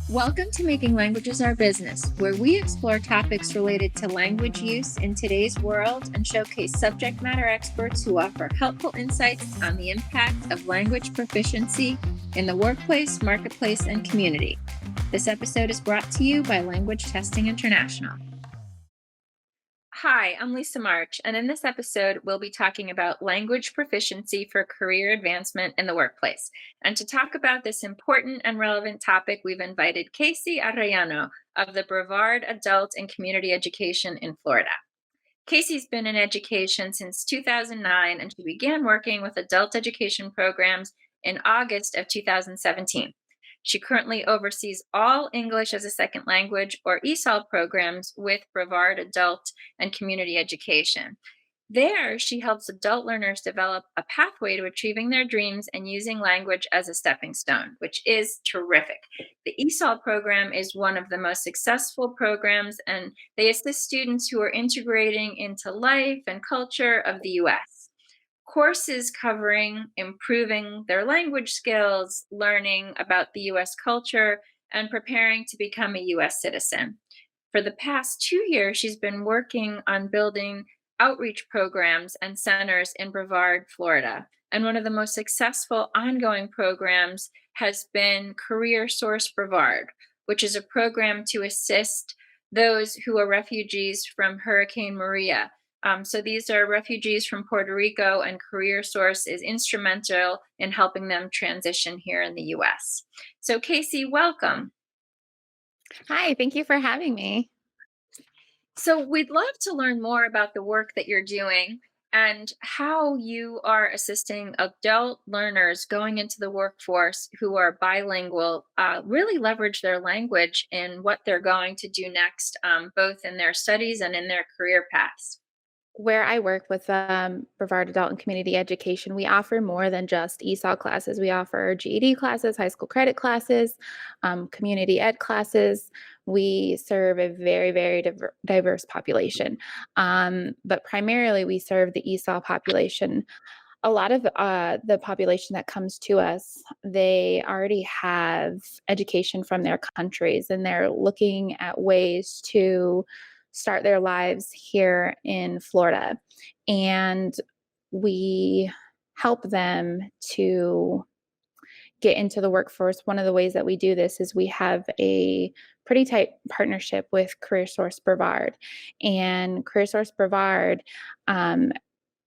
Welcome to Making Languages Our Business, where we explore topics related to language use in today's world and showcase subject matter experts who offer helpful insights on the impact of language proficiency in the workplace, marketplace, and community. This episode is brought to you by Language Testing International. Hi, I'm Lisa March, and in this episode, we'll be talking about language proficiency for career advancement in the workplace. And to talk about this important and relevant topic, we've invited Casie Arellano of the Brevard Adult and Community Education in Florida. Casey's been in education since 2009, and she began working with adult education programs in August of 2017. She currently oversees all English as a second language or ESOL programs with Brevard Adult and Community Education. There, she helps adult learners develop a pathway to achieving their dreams and using language as a stepping stone, which is terrific. The ESOL program is one of the most successful programs, and they assist students who are integrating into life and culture of the US. Courses covering improving their language skills, learning about the US culture, and preparing to become a US citizen. For the past 2 years, she's been working on building outreach programs and centers in Brevard, Florida. And one of the most successful ongoing programs has been CareerSource Brevard, which is a program to assist those who are refugees from Hurricane Maria. So these are refugees from Puerto Rico, and CareerSource is instrumental in helping them transition here in the US. So, Casie, welcome. Hi, thank you for having me. So, we'd love to learn more about the work that you're doing and how you are assisting adult learners going into the workforce who are bilingual, really leverage their language in what they're going to do next, both in their studies and in their career paths. Where I work with Brevard Adult and Community Education, we offer more than just ESOL classes. We offer GED classes, high school credit classes, community ed classes. We serve a very, very diverse population, but primarily we serve the ESOL population. A lot of the population that comes to us, they already have education from their countries, and they're looking at ways to start their lives here in Florida. And we help them to get into the workforce. One of the ways that we do this is we have a pretty tight partnership with CareerSource Brevard. And CareerSource Brevard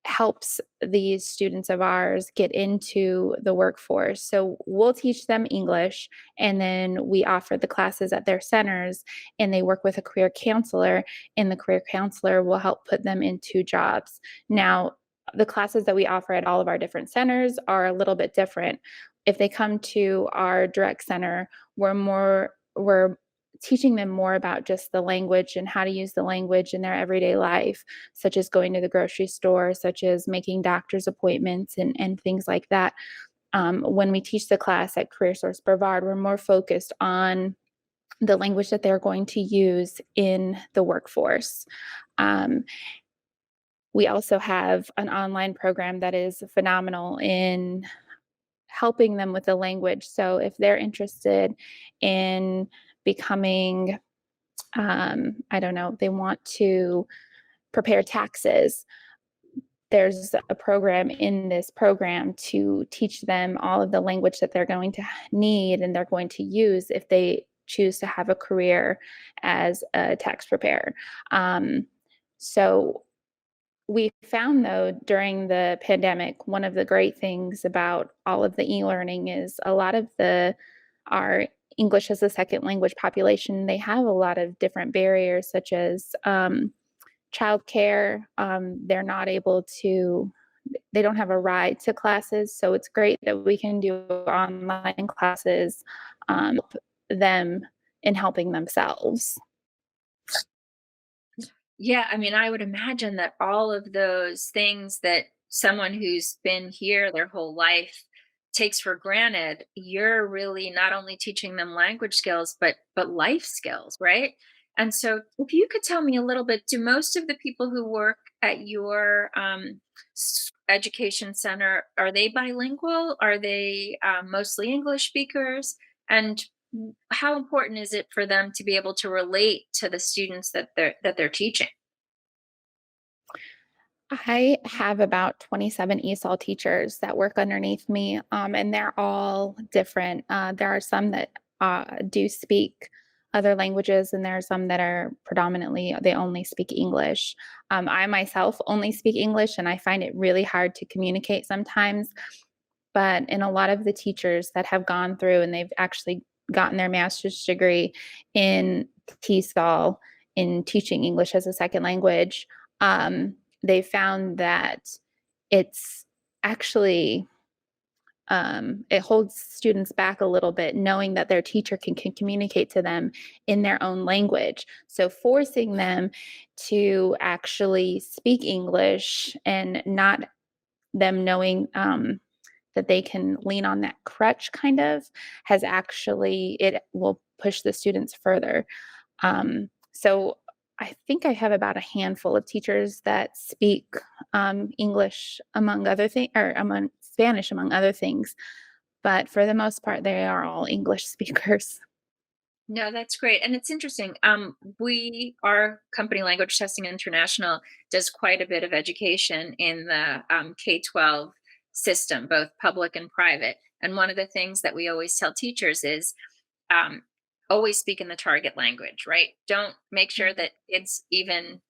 helps these students of ours get into the workforce. So we'll teach them English, and then we offer the classes at their centers, and they work with a career counselor, and the career counselor will help put them into jobs. Now, the classes that we offer at all of our different centers are a little bit different. If they come to our direct center, we're teaching them more about just the language and how to use the language in their everyday life, such as going to the grocery store, such as making doctor's appointments and things like that. When we teach the class at CareerSource Brevard, we're more focused on the language that they're going to use in the workforce. Um, we also have an online program that is phenomenal in helping them with the language. So if they're interested in becoming, I don't know, they want to prepare taxes, there's a program in this program to teach them all of the language that they're going to need and they're going to use if they choose to have a career as a tax preparer. So we found, though, during the pandemic, one of the great things about all of the e-learning is a lot of our English as a second language population, they have a lot of different barriers, such as childcare. They don't have a ride to classes, so it's great that we can do online classes, help them in helping themselves. Yeah, I mean, I would imagine that all of those things that someone who's been here their whole life takes for granted, you're really not only teaching them language skills, but life skills, right? And so, if you could tell me a little bit, do most of the people who work at your education center, are they bilingual? Are they mostly English speakers? And how important is it for them to be able to relate to the students that they're teaching? I have about 27 ESOL teachers that work underneath me, and they're all different. There are some that do speak other languages, and there are some that are predominantly they only speak English. I myself only speak English, and I find it really hard to communicate sometimes. But in a lot of the teachers that have gone through and they've actually gotten their master's degree in TESOL, in teaching English as a second language, they found that it's actually it holds students back a little bit knowing that their teacher can communicate to them in their own language. So forcing them to actually speak English and not them knowing that they can lean on that crutch kind of has actually it will push the students further. So I think I have about a handful of teachers that speak English among other things, or among Spanish among other things. But for the most part, they are all English speakers. No, that's great. And it's interesting. Our company Language Testing International does quite a bit of education in the K-12 system, both public and private. And one of the things that we always tell teachers is um, always speak in the target language, right? Don't make sure that it's even,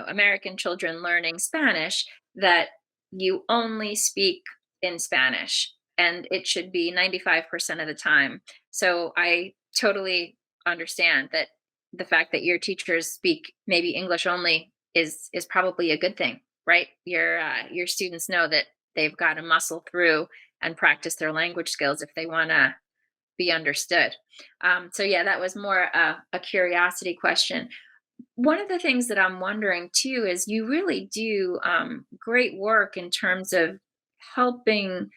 American children learning Spanish, that you only speak in Spanish, and it should be 95% of the time. So I totally understand that the fact that your teachers speak maybe English only is probably a good thing, right? Your students know that they've got to muscle through and practice their language skills if they want to be understood. So yeah, that was more a curiosity question. One of the things that I'm wondering too is you really do great work in terms of helping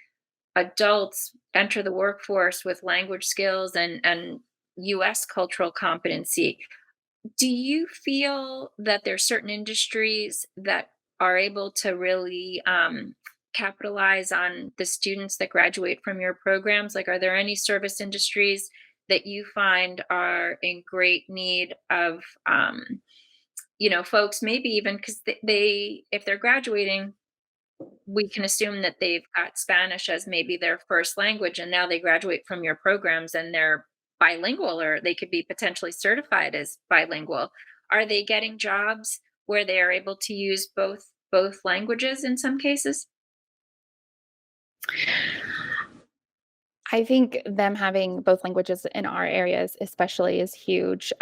adults enter the workforce with language skills and US cultural competency. Do you feel that there's certain industries that are able to really capitalize on the students that graduate from your programs? Like, are there any service industries that you find are in great need of, folks, maybe even because if they're graduating, we can assume that they've got Spanish as maybe their first language, and now they graduate from your programs and they're bilingual, or they could be potentially certified as bilingual. Are they getting jobs where they are able to use both languages in some cases? I think them having both languages in our areas especially is huge,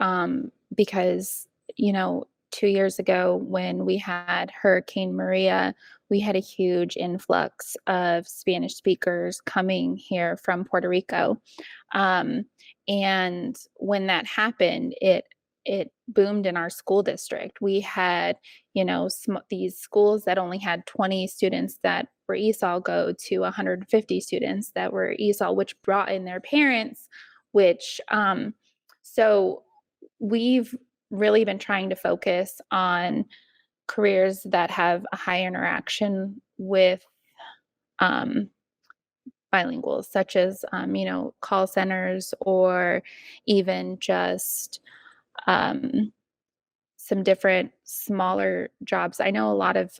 because, 2 years ago when we had Hurricane Maria, we had a huge influx of Spanish speakers coming here from Puerto Rico. Um, and when that happened, it boomed in our school district. We had, these schools that only had 20 students that were ESOL go to 150 students that were ESOL, which brought in their parents, which so we've really been trying to focus on careers that have a high interaction with um, bilinguals, such as call centers, or even just um, some different smaller jobs. I know a lot of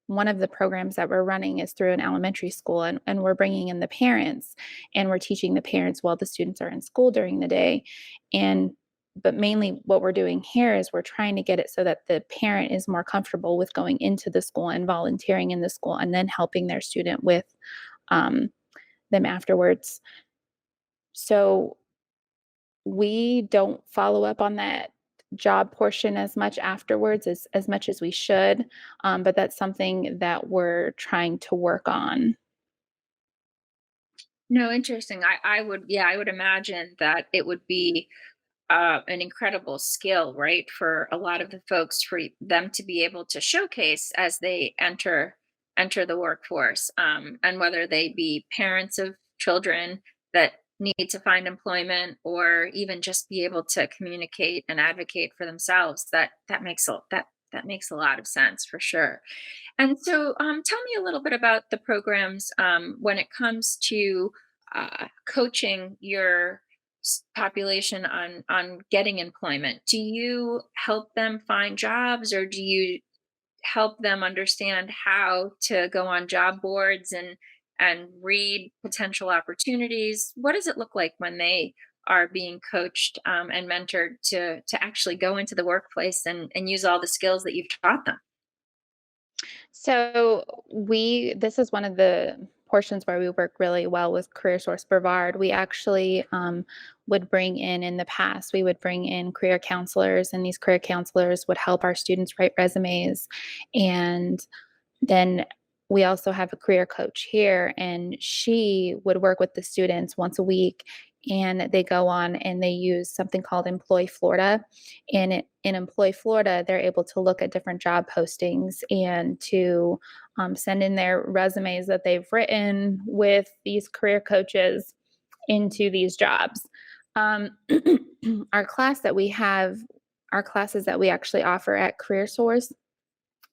one of the programs that we're running is through an elementary school, and we're bringing in the parents, and we're teaching the parents while the students are in school during the day. And but mainly what we're doing here is we're trying to get it so that the parent is more comfortable with going into the school and volunteering in the school and then helping their student with um, them afterwards. So we don't follow up on that job portion as much afterwards as much as we should, but that's something that we're trying to work on. No, interesting. I would imagine that it would be an incredible skill, right, for a lot of the folks, for them to be able to showcase as they enter the workforce, and whether they be parents of children that need to find employment, or even just be able to communicate and advocate for themselves. That makes a lot of sense for sure. And so, tell me a little bit about the programs when it comes to coaching your population on getting employment. Do you help them find jobs, or do you help them understand how to go on job boards and read potential opportunities? What does it look like when they are being coached and mentored to actually go into the workplace and use all the skills that you've taught them? So this is one of the portions where we work really well with CareerSource Brevard. We actually would bring in the past, we would bring in career counselors, and these career counselors would help our students write resumes. And then we also have a career coach here, and she would work with the students once a week. And they go on and they use something called Employ Florida. And in Employ Florida, they're able to look at different job postings and to send in their resumes that they've written with these career coaches into these jobs. Um, our class that we have, our classes that we actually offer at CareerSource,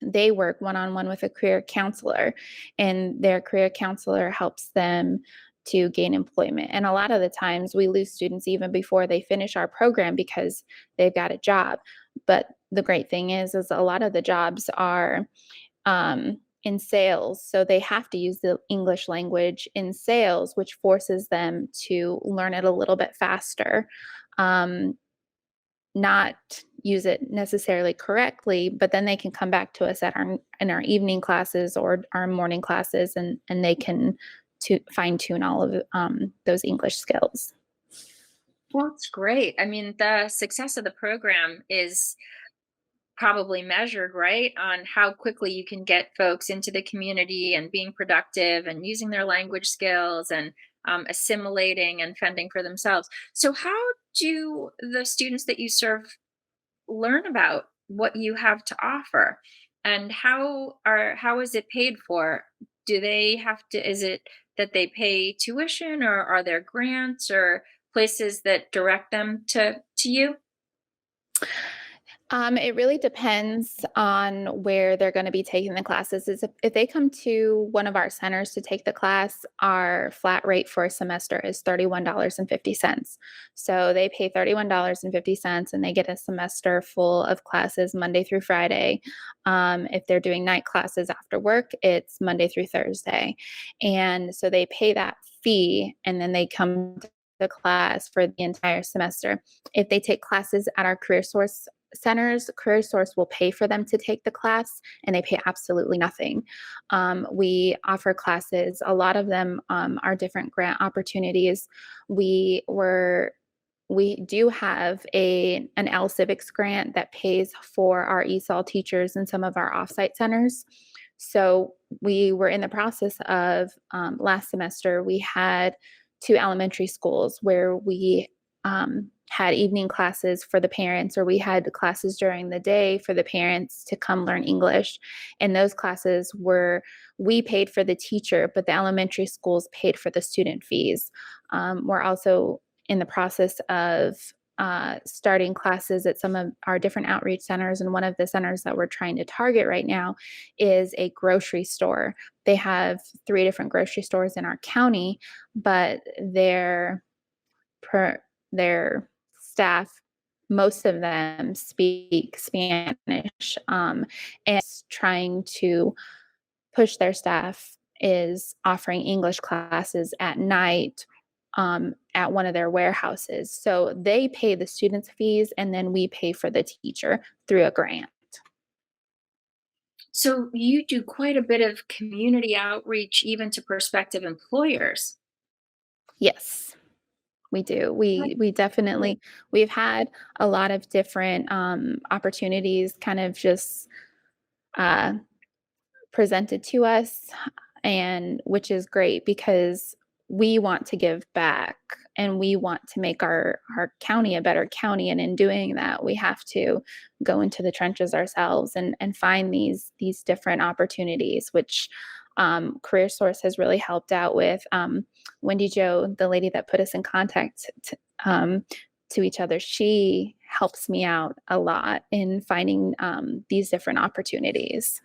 they work one-on-one with a career counselor, and their career counselor helps them to gain employment. And a lot of the times we lose students even before they finish our program because they've got a job. But the great thing is a lot of the jobs are in sales. So they have to use the English language in sales, which forces them to learn it a little bit faster. Um, Not use it necessarily correctly, but then they can come back to us at our in our evening classes or our morning classes, and they can to fine tune all of those English skills. Well, it's great. I mean, the success of the program is probably measured, right, on how quickly you can get folks into the community and being productive and using their language skills and assimilating and fending for themselves. So, how do the students that you serve learn about what you have to offer, and how is it paid for? Do they have to? Is it that they pay tuition, or are there grants or places that direct them to you? It really depends on where they're going to be taking the classes. If they come to one of our centers to take the class, our flat rate for a semester is $31.50. So they pay $31.50 and they get a semester full of classes Monday through Friday. If they're doing night classes after work, it's Monday through Thursday. And so they pay that fee and then they come to the class for the entire semester. If they take classes at our career source centers, CareerSource will pay for them to take the class, and they pay absolutely nothing. We offer classes. A lot of them are different grant opportunities. We were we do have an L Civics grant that pays for our ESOL teachers in some of our offsite centers. So we were in the process of last semester, we had two elementary schools where we had evening classes for the parents, or we had classes during the day for the parents to come learn English. And those classes we paid for the teacher, but the elementary schools paid for the student fees. We're also in the process of starting classes at some of our different outreach centers. And one of the centers that we're trying to target right now is a grocery store. They have three different grocery stores in our county, but their staff, most of them speak Spanish, and trying to push their staff is offering English classes at night at one of their warehouses. So they pay the students' fees, and then we pay for the teacher through a grant. So you do quite a bit of community outreach even to prospective employers. Yes, we do. We definitely we've had a lot of different opportunities kind of just uh, presented to us, and which is great because we want to give back and we want to make our county a better county, and in doing that we have to go into the trenches ourselves and find these different opportunities, which career source has really helped out with. Wendy Joe, the lady that put us in contact to each other, she helps me out a lot in finding these different opportunities.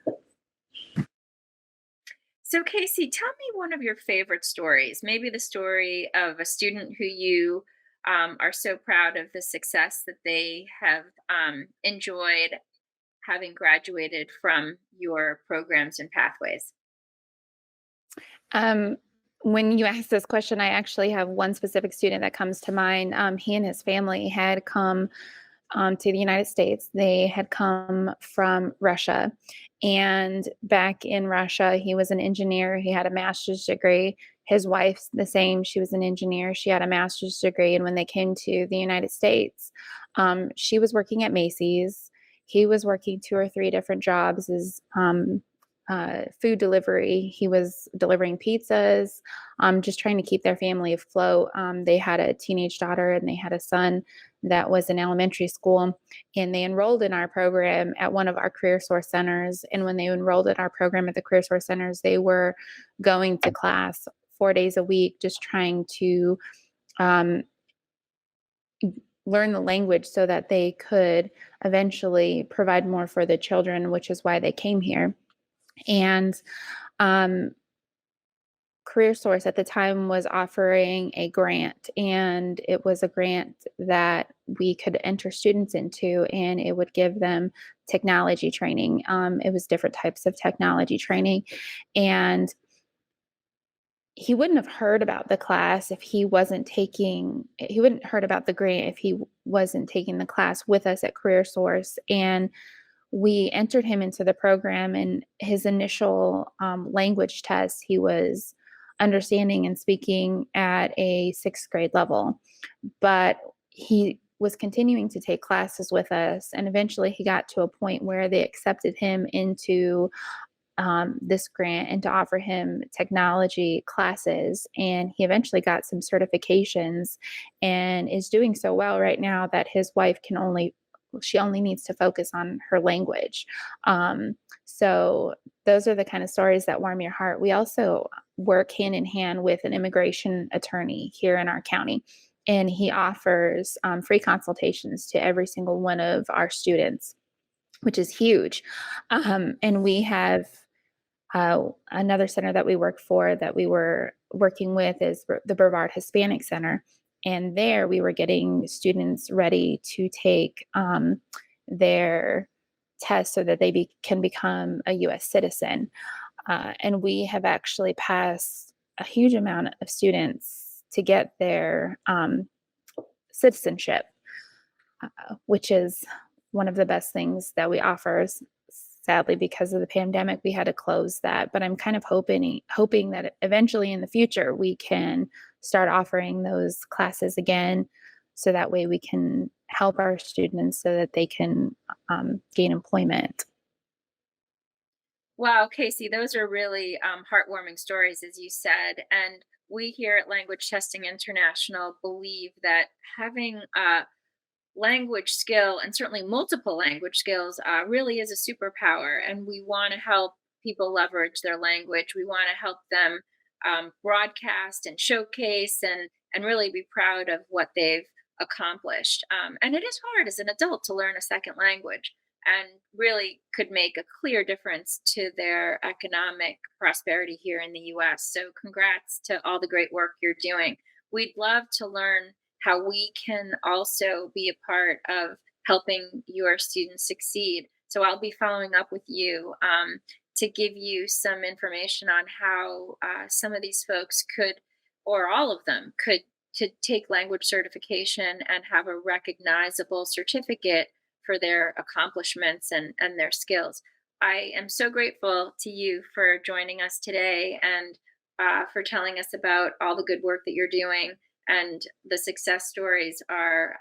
So, Casey, tell me one of your favorite stories. Maybe the story of a student who you are so proud of the success that they have enjoyed having graduated from your programs and pathways. Um, when you ask this question, I actually have one specific student that comes to mind. He and his family had come to the United States. They had come from Russia. And back in Russia, he was an engineer. He had a master's degree. His wife's the same. She was an engineer. She had a master's degree. And when they came to the United States, she was working at Macy's. He was working 2 or 3 different jobs as food delivery. He was delivering pizzas, just trying to keep their family afloat. They had a teenage daughter and they had a son that was in elementary school, and they enrolled in our program at one of our career source centers. And when they enrolled in our program at the career source centers, they were going to class 4 days a week, just trying to um, learn the language so that they could eventually provide more for the children, which is why they came here. And um, CareerSource at the time was offering a grant, and it was a grant that we could enter students into, and it would give them technology training. It was different types of technology training, and he wouldn't have heard about the class if he wasn't taking. He wouldn't heard about the grant if he wasn't taking the class with us at CareerSource. And we entered him into the program, and his initial language test, he was understanding and speaking at a 6th grade level, but he was continuing to take classes with us, and eventually he got to a point where they accepted him into this grant and to offer him technology classes. And he eventually got some certifications and is doing so well right now that his wife she only needs to focus on her language. So those are the kind of stories that warm your heart. We also work hand in hand with an immigration attorney here in our county, and he offers free consultations to every single one of our students, which is huge. And we have another center that we work for that we were working with is the Brevard Hispanic Center. And there we were getting students ready to take their test so that they can become a U.S. citizen. And we have actually passed a huge amount of students to get their citizenship, which is one of the best things that we offer. Sadly, because of the pandemic, we had to close that. But I'm kind of hoping that eventually in the future we can start offering those classes again, so that way we can help our students so that they can gain employment. Wow, Casey, those are really heartwarming stories, as you said. And we here at Language Testing International believe that having language skill, and certainly multiple language skills, really is a superpower. And we want to help people leverage their language. We want to help them broadcast and showcase and really be proud of what they've accomplished. And it is hard as an adult to learn a second language, and really could make a clear difference to their economic prosperity here in the US. So, congrats to all the great work you're doing. We'd love to learn how we can also be a part of helping your students succeed. So, I'll be following up with you to give you some information on how some of these folks could, or all of them could, to take language certification and have a recognizable certificate for their accomplishments and their skills. I am so grateful to you for joining us today, and for telling us about all the good work that you're doing. And the success stories are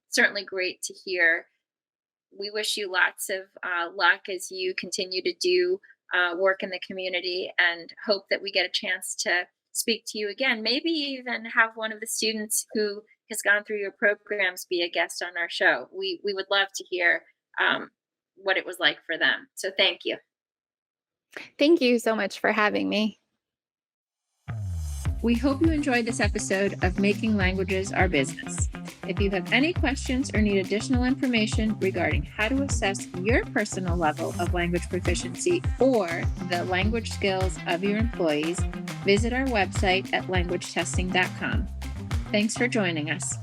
certainly great to hear. We wish you lots of luck as you continue to do work in the community, and hope that we get a chance to speak to you again. Maybe even have one of the students who has gone through your programs be a guest on our show. We would love to hear what it was like for them. So thank you. Thank you so much for having me. We hope you enjoyed this episode of Making Languages Our Business. If you have any questions or need additional information regarding how to assess your personal level of language proficiency or the language skills of your employees, visit our website at languagetesting.com. Thanks for joining us.